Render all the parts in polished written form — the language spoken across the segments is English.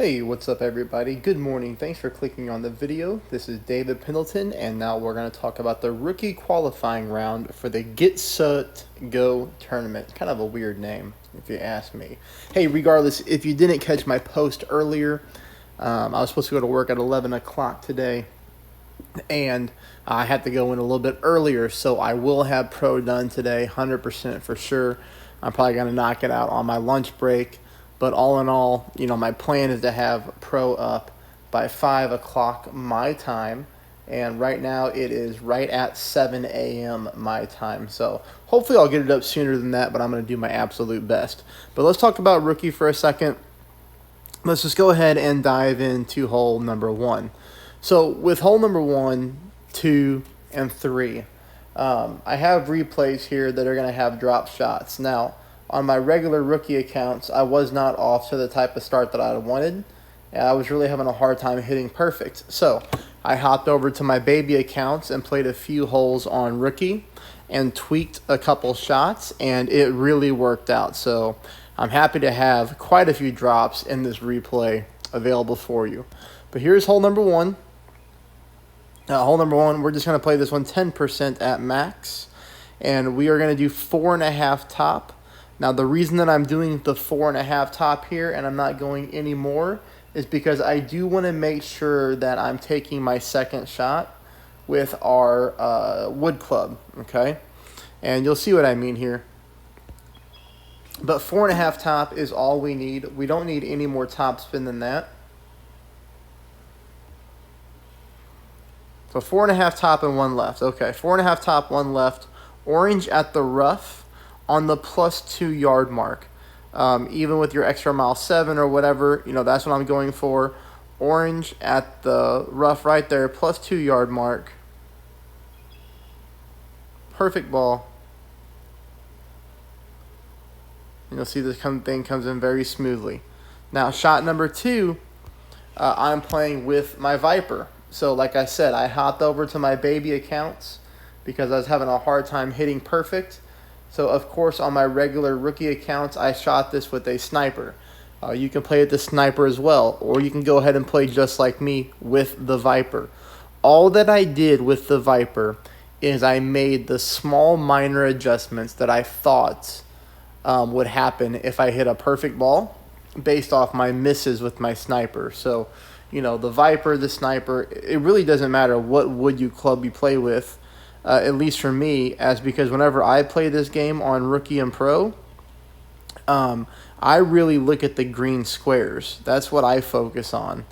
Hey, what's up everybody? Good morning. Thanks for clicking on the video. This is David Pendleton, and now we're going to talk about the rookie qualifying round for the Get Set Go tournament. It's kind of a weird name, if you ask me. Hey, regardless, if you didn't catch my post earlier, I was supposed to go to work at 11 o'clock today, and I had to go in a little bit earlier, so I will have pro done today, 100% for sure. I'm probably going to knock it out on my lunch break. But all in all, my plan is to have pro up by 5 o'clock my time. And right now it is right at 7 a.m. my time. So hopefully I'll get it up sooner than that, but I'm going to do my absolute best. But let's talk about rookie for a second. Let's just go ahead and dive into hole number one. So with hole number 1, 2, and 3, I have replays here that are going to have drop shots. Now, on my regular rookie accounts, I was not off to the type of start that I wanted. And I was really having a hard time hitting perfect. So I hopped over to my baby accounts and played a few holes on rookie and tweaked a couple shots, and it really worked out. So I'm happy to have quite a few drops in this replay available for you. But here's hole number 1. Hole number 1, we're just going to play this one 10% at max. And we are going to do 4.5 top. Now, the reason that I'm doing the 4.5 top here and I'm not going any more is because I do want to make sure that I'm taking my second shot with our wood club, okay? And you'll see what I mean here. But 4.5 top is all we need. We don't need any more top spin than that. So 4.5 top and 1 left. Okay, 4.5 top, 1 left. Orange at the rough on the +2 yard mark. Even with your extra mile 7 or whatever, that's what I'm going for. Orange at the rough right there, +2 yard mark. Perfect ball. And you'll see this thing comes in very smoothly. Now, shot number 2, I'm playing with my Viper. So like I said, I hopped over to my baby accounts because I was having a hard time hitting perfect. So, of course, on my regular rookie accounts, I shot this with a sniper. You can play with the sniper as well, or you can go ahead and play just like me with the Viper. All that I did with the Viper is I made the small minor adjustments that I thought would happen if I hit a perfect ball based off my misses with my sniper. So, the Viper, the sniper, it really doesn't matter what wood club you play with. At least for me, because whenever I play this game on rookie and pro, I really look at the green squares. That's what I focus on.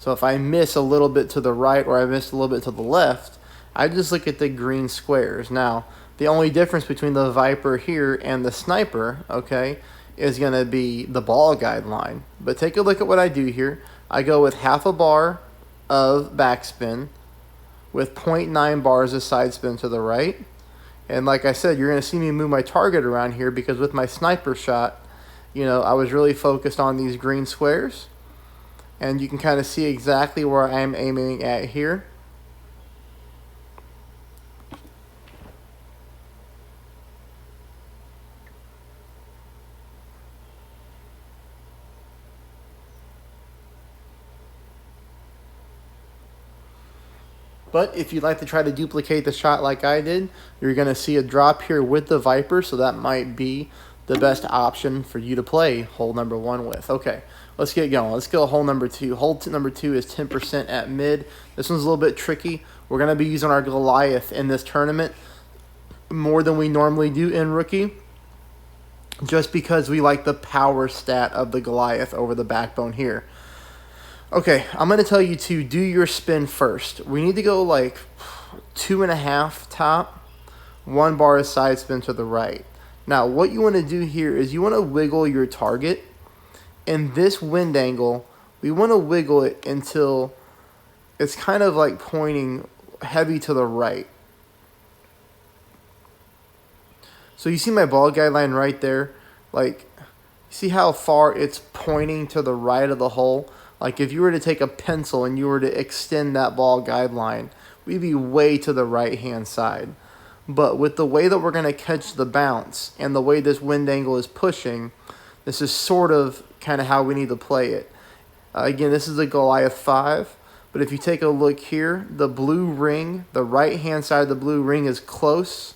So if I miss a little bit to the right or I miss a little bit to the left, I just look at the green squares. Now, the only difference between the Viper here and the sniper, okay, is going to be the ball guideline. But take a look at what I do here. I go with half a bar of backspin, with 0.9 bars of side spin to the right. And like I said, you're going to see me move my target around here because with my sniper shot, I was really focused on these green squares. And you can kind of see exactly where I'm aiming at here. But if you'd like to try to duplicate the shot like I did, you're going to see a drop here with the Viper, so that might be the best option for you to play hole number 1 with. Okay, let's get going. Let's go hole number 2. Hole number 2 is 10% at mid. This one's a little bit tricky. We're going to be using our Goliath in this tournament more than we normally do in rookie, just because we like the power stat of the Goliath over the backbone here. Okay, I'm going to tell you to do your spin first. We need to go like 2.5 top, 1 bar of side spin to the right. Now, what you want to do here is you want to wiggle your target. In this wind angle, we want to wiggle it until it's kind of like pointing heavy to the right. So you see my ball guideline right there? Like, see how far it's pointing to the right of the hole? Like if you were to take a pencil and you were to extend that ball guideline, we'd be way to the right-hand side. But with the way that we're going to catch the bounce and the way this wind angle is pushing, this is sort of kind of how we need to play it. Again, this is a Goliath 5. But if you take a look here, the blue ring, the right-hand side of the blue ring is close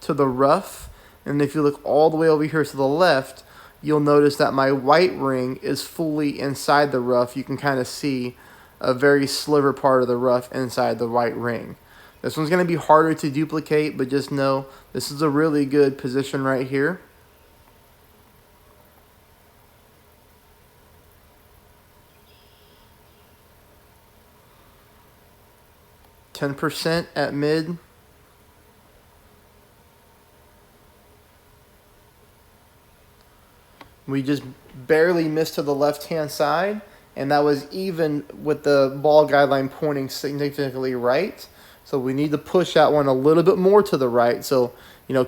to the rough. And if you look all the way over here to the left, you'll notice that my white ring is fully inside the rough. You can kind of see a very sliver part of the rough inside the white ring. This one's going to be harder to duplicate, but just know this is a really good position right here. %, at mid. We just barely missed to the left-hand side, and that was even with the ball guideline pointing significantly right. So we need to push that one a little bit more to the right. So,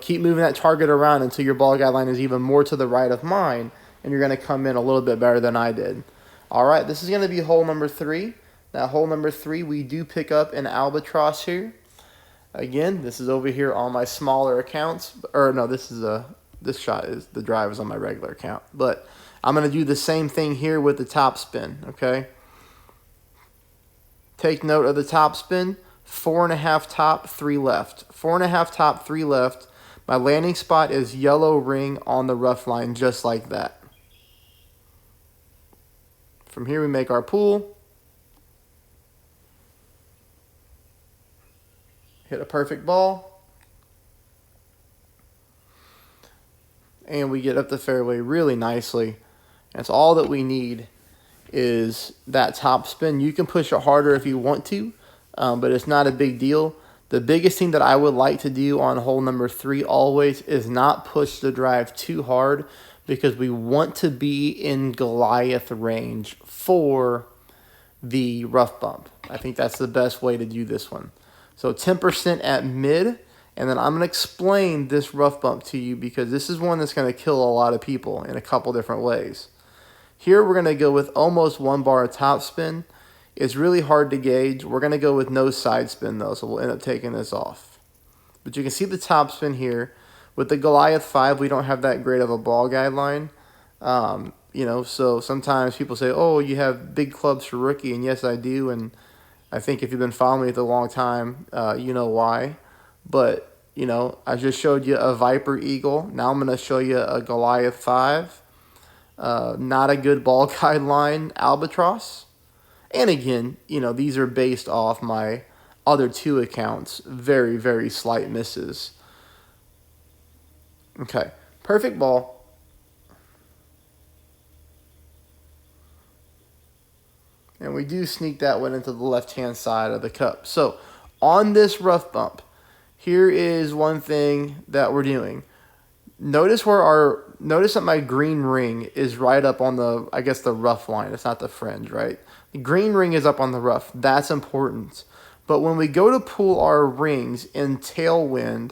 keep moving that target around until your ball guideline is even more to the right of mine, and you're going to come in a little bit better than I did. All right, this is going to be hole number 3. Now, hole number 3, we do pick up an albatross here. Again, this is over here on my smaller accounts. Or no, this shot is the drive is on my regular account. But I'm going to do the same thing here with the top spin, okay? Take note of the top spin. 4.5 top, 3 left. 4.5 top, 3 left. My landing spot is yellow ring on the rough line, just like that. From here, we make our pool. Hit a perfect ball. And we get up the fairway really nicely. That's all that we need is that top spin. You can push it harder if you want to, but it's not a big deal. The biggest thing that I would like to do on hole number 3 always is not push the drive too hard, because we want to be in Goliath range for the rough bump. I think that's the best way to do this one. So 10% at mid, and then I'm going to explain this rough bump to you, because this is one that's going to kill a lot of people in a couple different ways. Here we're going to go with almost 1 bar of top spin. It's really hard to gauge. We're going to go with no side spin though, so we'll end up taking this off. But you can see the top spin here. With the Goliath 5, we don't have that great of a ball guideline. So sometimes people say, oh, you have big clubs for rookie, and yes, I do, and I think if you've been following me for a long time, you know why. But, I just showed you a Viper Eagle. Now I'm going to show you a Goliath 5. Not a good ball guideline Albatross. And again, these are based off my other 2 accounts. Very, very slight misses. Okay, perfect ball. And we do sneak that one into the left-hand side of the cup. So on this rough bump, here is one thing that we're doing. Notice that my green ring is right up on the rough line. It's not the fringe, right? The green ring is up on the rough. That's important. But when we go to pull our rings in tailwind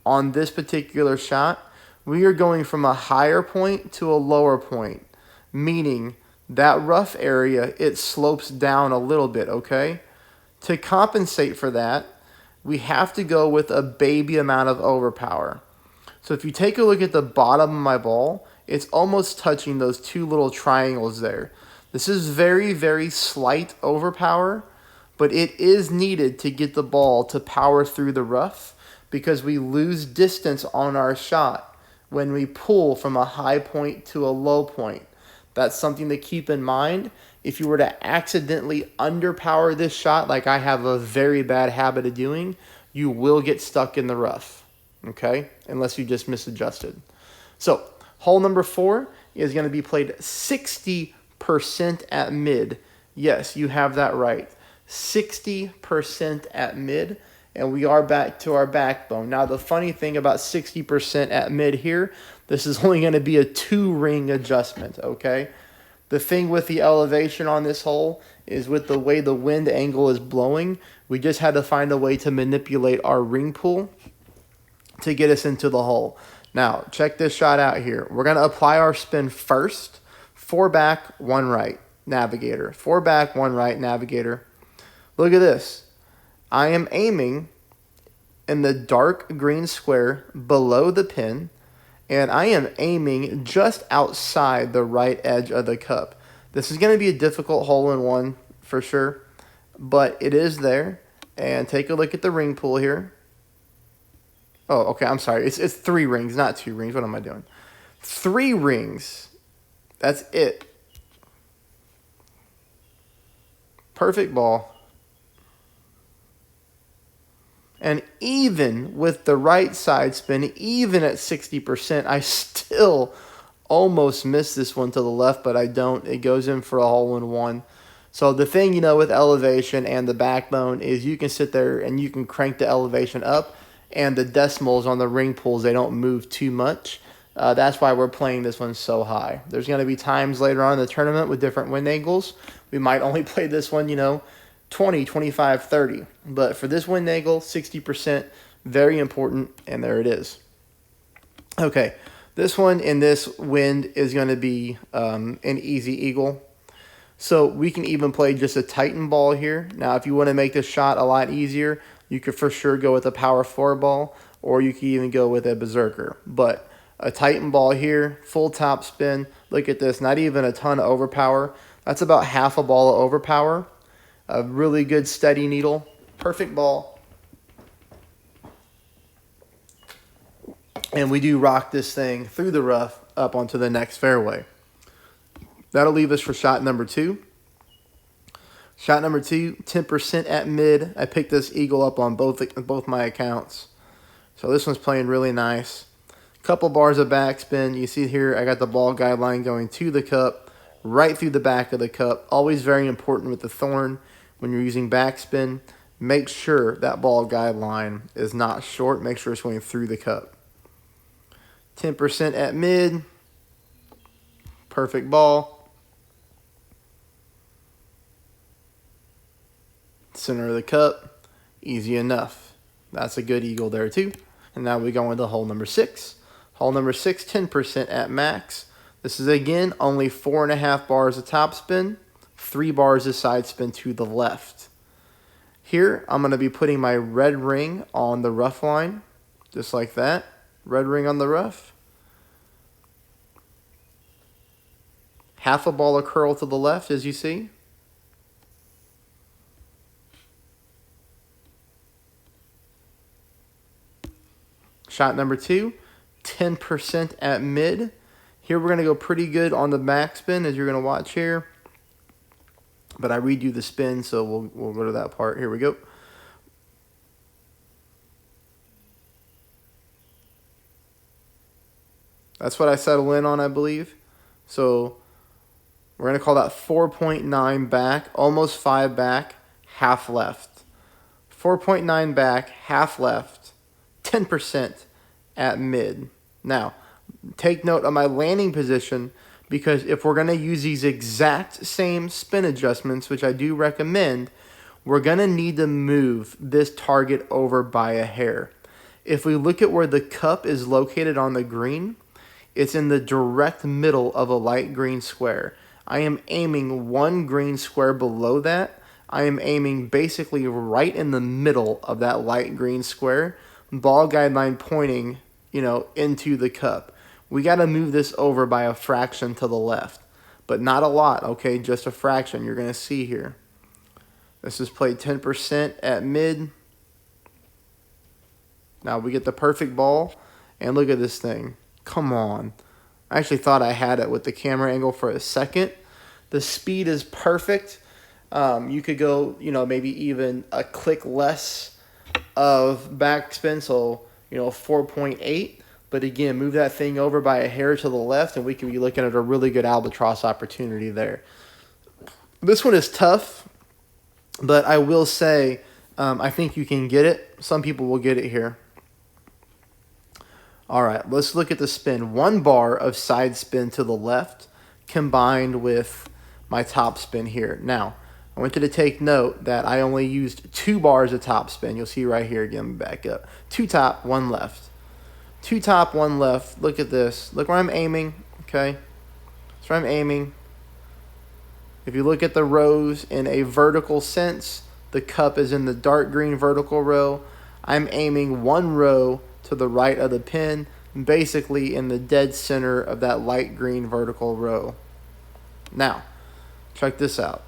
on this particular shot, we are going from a higher point to a lower point, meaning that rough area, it slopes down a little bit, okay? To compensate for that, we have to go with a baby amount of overpower. So if you take a look at the bottom of my ball, it's almost touching those 2 little triangles there. This is very, very slight overpower, but it is needed to get the ball to power through the rough, because we lose distance on our shot when we pull from a high point to a low point. That's something to keep in mind. If you were to accidentally underpower this shot, like I have a very bad habit of doing, you will get stuck in the rough, okay? Unless you just misadjusted. So, hole number 4 is going to be played 60% at mid. Yes, you have that right. 60% at mid. And we are back to our backbone. Now, the funny thing about 60% at mid here, this is only going to be a 2-ring adjustment, okay? The thing with the elevation on this hole is with the way the wind angle is blowing, we just had to find a way to manipulate our ring pull to get us into the hole. Now, check this shot out here. We're going to apply our spin first. 4 back, 1 right, navigator. 4 back, 1 right, navigator. Look at this. I am aiming in the dark green square below the pin, and I am aiming just outside the right edge of the cup. This is going to be a difficult hole-in-one for sure, but it is there. And take a look at the ring pool here. Oh, okay, I'm sorry. It's 3 rings, not 2 rings. What am I doing? 3 rings. That's it. Perfect ball. And even with the right side spin, even at 60%, I still almost missed this one to the left, but I don't. It goes in for a hole-in-one. So the thing, you know, with elevation and the backbone is you can sit there and you can crank the elevation up, and the decimals on the ring pulls, they don't move too much. That's why we're playing this one so high. There's going to be times later on in the tournament with different wind angles. We might only play this one, you know, 20, 25, 30. But for this wind angle, 60%, very important, and there it is. Okay, this one in this wind is going to be an easy eagle. So we can even play just a Titan ball here. Now, if you want to make this shot a lot easier, you could for sure go with a power 4 ball, or you could even go with a berserker. But a Titan ball here, full top spin. Look at this, not even a ton of overpower. That's about half a ball of overpower. A really good steady needle. Perfect ball. And we do rock this thing through the rough up onto the next fairway. That'll leave us for shot number 2. Shot number 2, 10% at mid. I picked this eagle up on both my accounts. So this one's playing really nice. Couple bars of backspin. You see here I got the ball guideline going to the cup, right through the back of the cup. Always very important with the thorn when you're using backspin. Make sure that ball guideline is not short. Make sure it's going through the cup. 10% at mid. Perfect ball. Center of the cup. Easy enough. That's a good eagle there too. And now we go into hole number 6. Hole number 6, 10% at max. This is again only 4.5 bars of topspin, 3 bars of side spin to the left. Here I'm going to be putting my red ring on the rough line, just like that. Red ring on the rough. Half a ball of curl to the left, as you see. Shot number 2, 10% at mid. Here we're going to go pretty good on the backspin, as you're going to watch here. But I redo the spin, so we'll go to that part. Here we go. That's what I settle in on, I believe. So we're going to call that 4.9 back, almost 5 back, half left. 4.9 back, half left, 10% at mid. Now, take note of my landing position, because if we're going to use these exact same spin adjustments, which I do recommend, we're going to need to move this target over by a hair. If we look at where the cup is located on the green, it's in the direct middle of a light green square. I am aiming 1 green square below that. I am aiming basically right in the middle of that light green square. Ball guideline pointing, you know, into the cup. We got to move this over by a fraction to the left, but not a lot, okay? Just a fraction. You're going to see here. This is played 10% at mid. Now we get the perfect ball, and look at this thing. Come on. I actually thought I had it with the camera angle for a second. The speed is perfect. You could go, you know, maybe even a click less of backspin, so, you know, 4.8. But again, move that thing over by a hair to the left, and we could be looking at a really good albatross opportunity there. This one is tough, but I will say I think you can get it. Some people will get it here. All right, let's look at the spin. 1 bar of side spin to the left combined with my top spin here. Now, I want you to take note that I only used 2 bars of top spin. You'll see right here, again, back up. 2 top, 1 left. 2 top, 1 left. Look at this. Look where I'm aiming, okay? That's where I'm aiming. If you look at the rows in a vertical sense, the cup is in the dark green vertical row. I'm aiming 1 row to the right of the pin, basically in the dead center of that light green vertical row. Now, Check this out.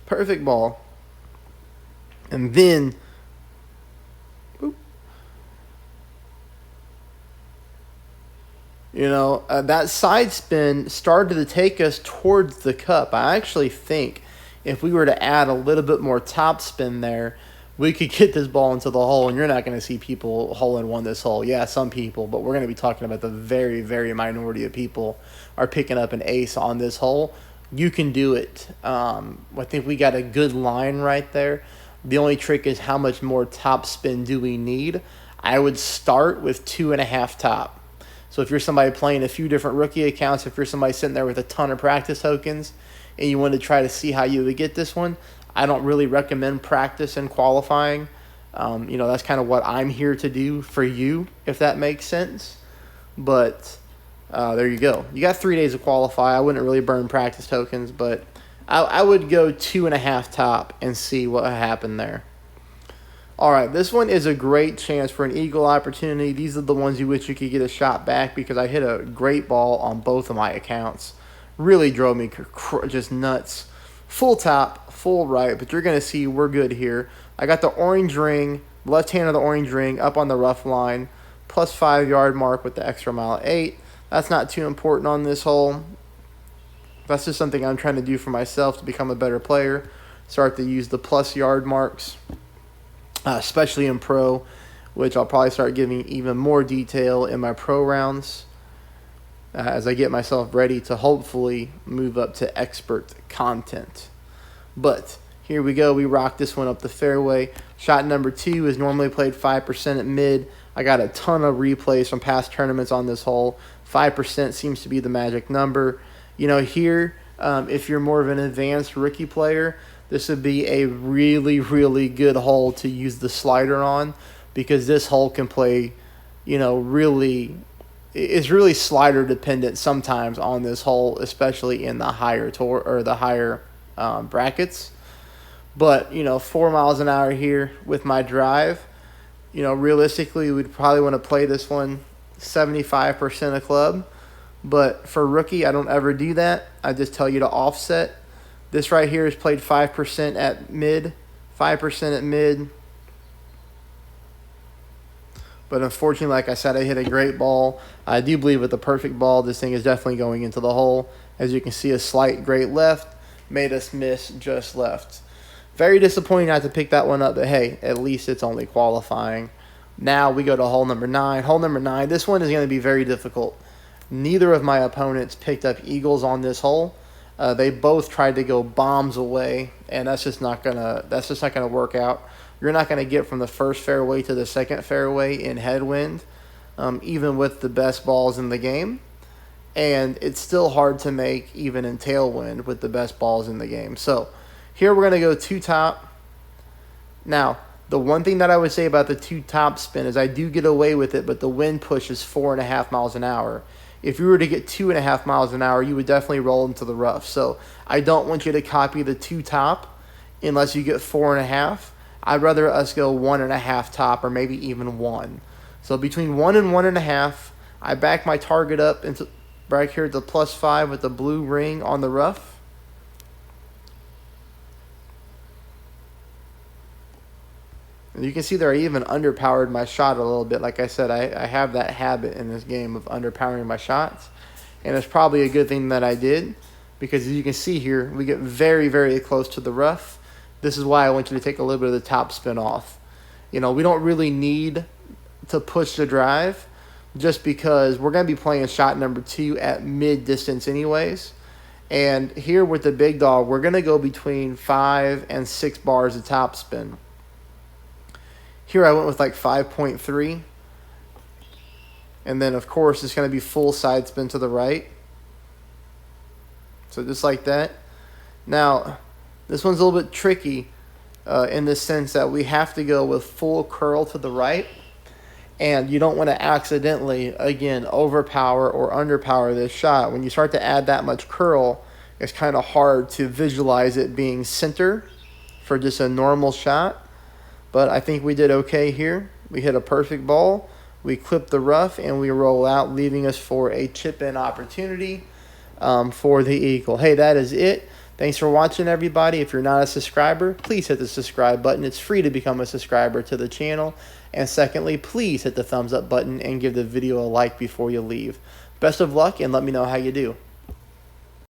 Perfect ball. And then, boop, that side spin started to take us towards the cup. I actually think if we were to add a little bit more top spin there, we could get this ball into the hole, and you're not going to see people hole-in-one this hole. Yeah, some people, but we're going to be talking about the very, very minority of people are picking up an ace on this hole. You can do it. I think we got a good line right there. The only trick is how much more top spin do we need? I would start with 2.5 top. So if you're somebody playing a few different rookie accounts, if you're somebody sitting there with a ton of practice tokens and you want to try to see how you would get this one, I don't really recommend practice and qualifying. That's kind of what I'm here to do for you, if that makes sense. But there you go. You got 3 days to qualify. I wouldn't really burn practice tokens, but I would go 2.5 top and see what happened there. All right, this one is a great chance for an eagle opportunity. These are the ones you wish you could get a shot back because I hit a great ball on both of my accounts. Really drove me just nuts. Full top, full right, but you're going to see we're good here. I got the orange ring, left hand of the orange ring up on the rough line, plus 5 yard mark with the extra mile 8. That's not too important on this hole. That's just something I'm trying to do for myself to become a better player. Start to use the plus yard marks, especially in pro, which I'll probably start giving even more detail in my pro rounds as I get myself ready to hopefully move up to expert content. But here we go. We rock this one up the fairway. Shot number 2 is normally played 5% at mid. I got a ton of replays from past tournaments on this hole. 5% seems to be the magic number. Here, if you're more of an advanced rookie player, this would be a really, really good hole to use the slider on because this hole can play, it's really slider dependent sometimes on this hole, especially in the higher brackets. But 4 miles an hour here with my drive, realistically we'd probably want to play this one 75% of club. But for rookie, I don't ever do that. I just tell you to offset. This right here is played 5% at mid, 5% at mid. But unfortunately, like I said, I hit a great ball. I do believe with the perfect ball, this thing is definitely going into the hole. As you can see, a slight great left made us miss just left. Very disappointing not to pick that one up, but hey, at least it's only qualifying. Now we go to hole number 9. Hole number 9, this one is going to be very difficult. Neither of my opponents picked up eagles on this hole. They both tried to go bombs away, and that's just not gonna work out. You're not gonna get from the first fairway to the second fairway in headwind, even with the best balls in the game. And it's still hard to make even in tailwind with the best balls in the game. So here we're gonna go 2 top. Now, the one thing that I would say about the 2 top spin is I do get away with it, but the wind push is 4.5 miles an hour. If you were to get 2.5 miles an hour, you would definitely roll into the rough. So I don't want you to copy the 2 top unless you get 4.5. I'd rather us go 1.5 top or maybe even 1. So between 1 and 1.5, I back my target up into right here at the +5 with the blue ring on the rough. And you can see there I even underpowered my shot a little bit. Like I said, I have that habit in this game of underpowering my shots. And it's probably a good thing that I did because as you can see here, we get very, very close to the rough. This is why I want you to take a little bit of the top spin off. We don't really need to push the drive just because we're going to be playing shot number 2 at mid distance anyways. And here with the big dog, we're going to go between 5 and 6 bars of top spin. Here I went with like 5.3. And then, of course, it's going to be full side spin to the right. So just like that. Now, this one's a little bit tricky in the sense that we have to go with full curl to the right. And you don't want to accidentally, again, overpower or underpower this shot. When you start to add that much curl, it's kind of hard to visualize it being center for just a normal shot. But I think we did okay here. We hit a perfect ball. We clip the rough and we roll out, leaving us for a chip-in opportunity. for the eagle. Hey, that is it. Thanks for watching, everybody. If you're not a subscriber, please hit the subscribe button. It's free to become a subscriber to the channel. And secondly, please hit the thumbs up button and give the video a like before you leave. Best of luck, and let me know how you do.